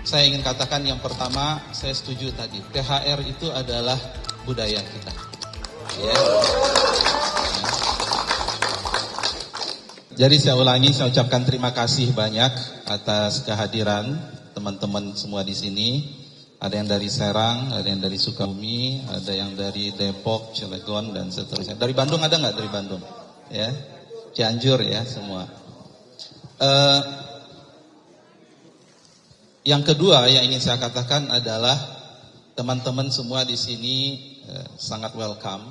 Saya ingin katakan yang pertama, saya setuju tadi. THR itu adalah budaya kita. Ya. Jadi saya ulangi, saya ucapkan terima kasih banyak atas kehadiran teman-teman semua di sini. Ada yang dari Serang, ada yang dari Sukabumi, ada yang dari Depok, Cilegon, dan seterusnya. Dari Bandung ada nggak dari Bandung? Ya, Cianjur ya semua. Yang kedua yang ingin saya katakan adalah teman-teman semua di sini sangat welcome.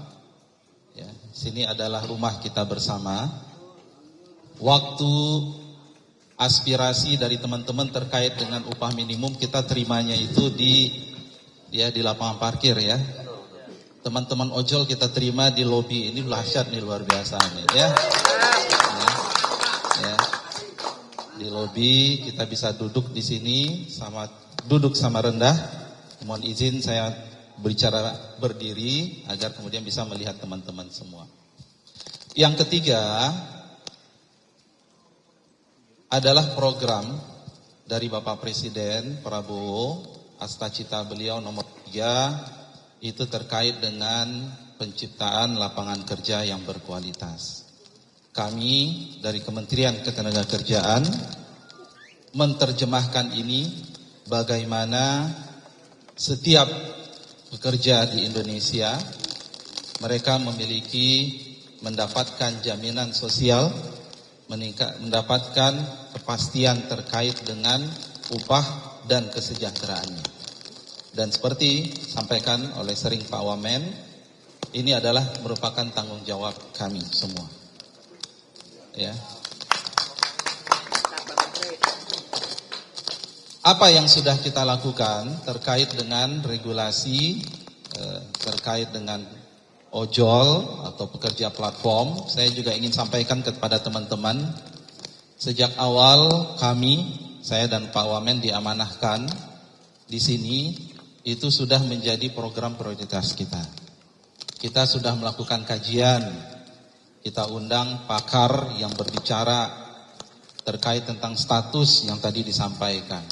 Ya, sini adalah rumah kita bersama. Waktu aspirasi dari teman-teman terkait dengan upah minimum kita terimanya itu di lapangan parkir ya. Teman-teman ojol kita terima di lobi. Ini dahsyat nih, luar biasa nih ya. Ya. Di lobi kita bisa duduk di sini duduk sama rendah. Mohon izin saya berbicara berdiri agar kemudian bisa melihat teman-teman semua. Yang ketiga adalah program dari Bapak Presiden Prabowo, Astacita beliau nomor 3 itu terkait dengan penciptaan lapangan kerja yang berkualitas. Kami dari Kementerian Ketenagakerjaan menerjemahkan ini bagaimana setiap pekerja di Indonesia mereka mendapatkan jaminan sosial, mendapatkan kepastian terkait dengan upah dan kesejahteraannya. Dan seperti sampaikan oleh sering Pak Wamen, ini adalah merupakan tanggung jawab kami semua. Ya. Apa yang sudah kita lakukan terkait dengan regulasi, terkait dengan ojol atau pekerja platform, saya juga ingin sampaikan kepada teman-teman. Sejak awal saya dan Pak Wamen diamanahkan di sini, itu sudah menjadi program prioritas kita. Kita sudah melakukan kajian. Kita undang pakar yang berbicara terkait tentang status yang tadi disampaikan.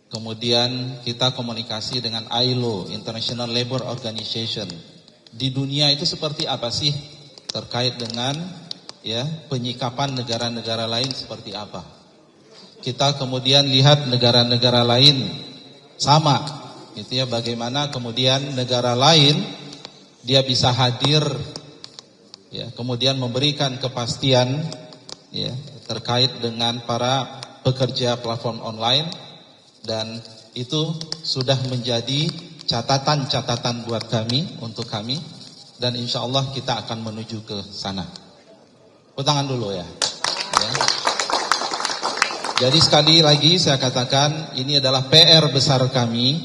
Kemudian kita komunikasi dengan ILO, International Labour Organization. Di dunia itu seperti apa sih terkait dengan penyikapan negara-negara lain seperti apa. Kita kemudian lihat negara-negara lain sama, gitu ya, bagaimana kemudian negara lain dia bisa hadir. Ya, kemudian memberikan kepastian terkait dengan para pekerja platform online, dan itu sudah menjadi catatan-catatan buat untuk kami, dan insya Allah kita akan menuju ke sana. Tangan dulu ya. Jadi sekali lagi saya katakan ini adalah PR besar kami,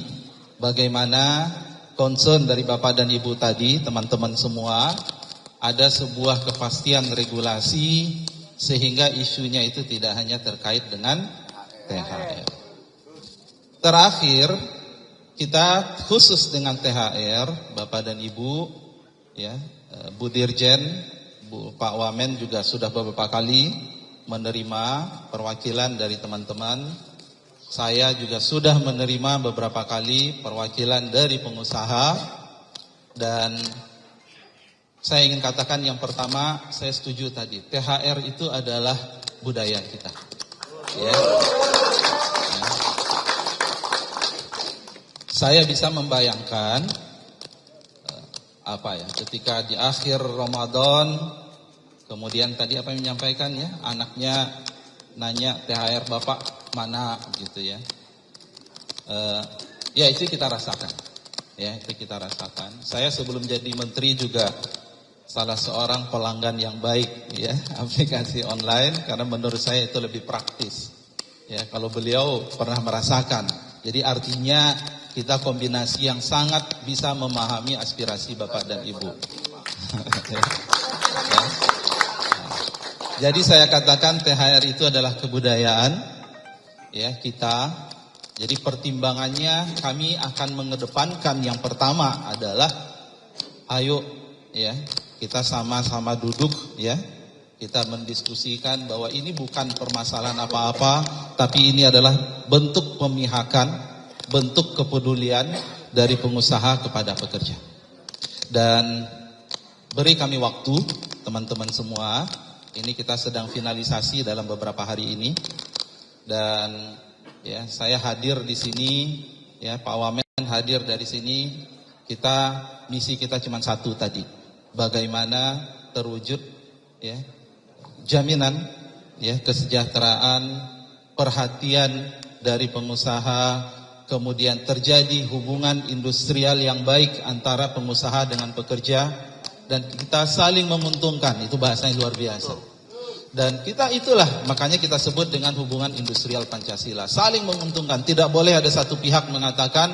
bagaimana concern dari Bapak dan Ibu tadi, teman-teman semua, ada sebuah kepastian regulasi sehingga isunya itu tidak hanya terkait dengan THR. Terakhir, kita khusus dengan THR, Bapak dan Ibu, Bu Dirjen, Pak Wamen juga sudah beberapa kali menerima perwakilan dari teman-teman. Saya juga sudah menerima beberapa kali perwakilan dari pengusaha, dan saya ingin katakan yang pertama, saya setuju tadi. THR itu adalah budaya kita. Ya. Saya bisa membayangkan ketika di akhir Ramadan, kemudian tadi apa yang menyampaikan ya, anaknya nanya THR Bapak mana gitu ya. Ya itu kita rasakan. Ya, itu kita rasakan. Saya sebelum jadi menteri juga salah seorang pelanggan yang baik ya aplikasi online, karena menurut saya itu lebih praktis. Ya, kalau beliau pernah merasakan. Jadi artinya kita kombinasi yang sangat bisa memahami aspirasi Bapak dan Ibu. Ya. Jadi saya katakan THR itu adalah kebudayaan ya kita. Jadi pertimbangannya kami akan mengedepankan yang pertama adalah ayo ya kita sama-sama duduk ya Kita mendiskusikan bahwa ini bukan permasalahan apa-apa, tapi ini adalah bentuk pemihakan, bentuk kepedulian dari pengusaha kepada pekerja. Dan beri kami waktu, teman-teman semua. Ini kita sedang finalisasi dalam beberapa hari ini. Dan ya, saya hadir di sini, ya, Pak Wamen hadir dari sini. Misi kita cuma satu tadi. Bagaimana terwujud, ya, jaminan, ya, kesejahteraan, perhatian dari pengusaha, kemudian terjadi hubungan industrial yang baik antara pengusaha dengan pekerja, dan kita saling menguntungkan. Itu bahasanya luar biasa. Dan itulah makanya kita sebut dengan hubungan industrial Pancasila, saling menguntungkan. Tidak boleh ada satu pihak mengatakan,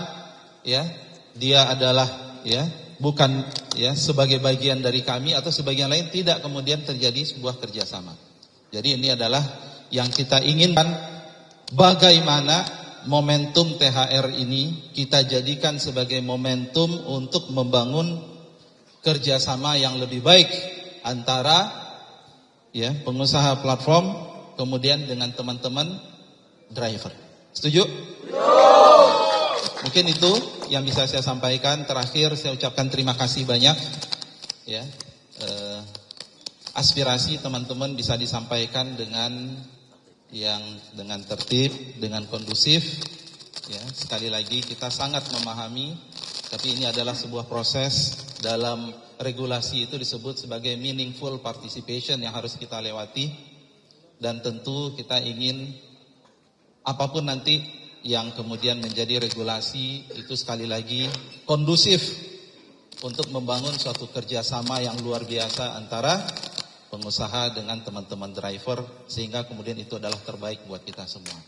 ya, dia adalah, ya, bukan, ya, sebagai bagian dari kami, atau sebagian lain tidak, kemudian terjadi sebuah kerjasama. Jadi ini adalah yang kita inginkan, bagaimana momentum THR ini kita jadikan sebagai momentum untuk membangun kerjasama yang lebih baik antara, ya, pengusaha platform kemudian dengan teman-teman driver. Setuju? Mungkin itu yang bisa saya sampaikan. Terakhir saya ucapkan terima kasih banyak, ya. Aspirasi teman-teman bisa disampaikan dengan tertib, dengan kondusif, ya. Sekali lagi kita sangat memahami, tapi ini adalah sebuah proses. Dalam regulasi itu disebut sebagai meaningful participation yang harus kita lewati. Dan tentu kita ingin apapun nanti yang kemudian menjadi regulasi itu sekali lagi kondusif untuk membangun suatu kerjasama yang luar biasa antara pengusaha dengan teman-teman driver, sehingga kemudian itu adalah terbaik buat kita semua.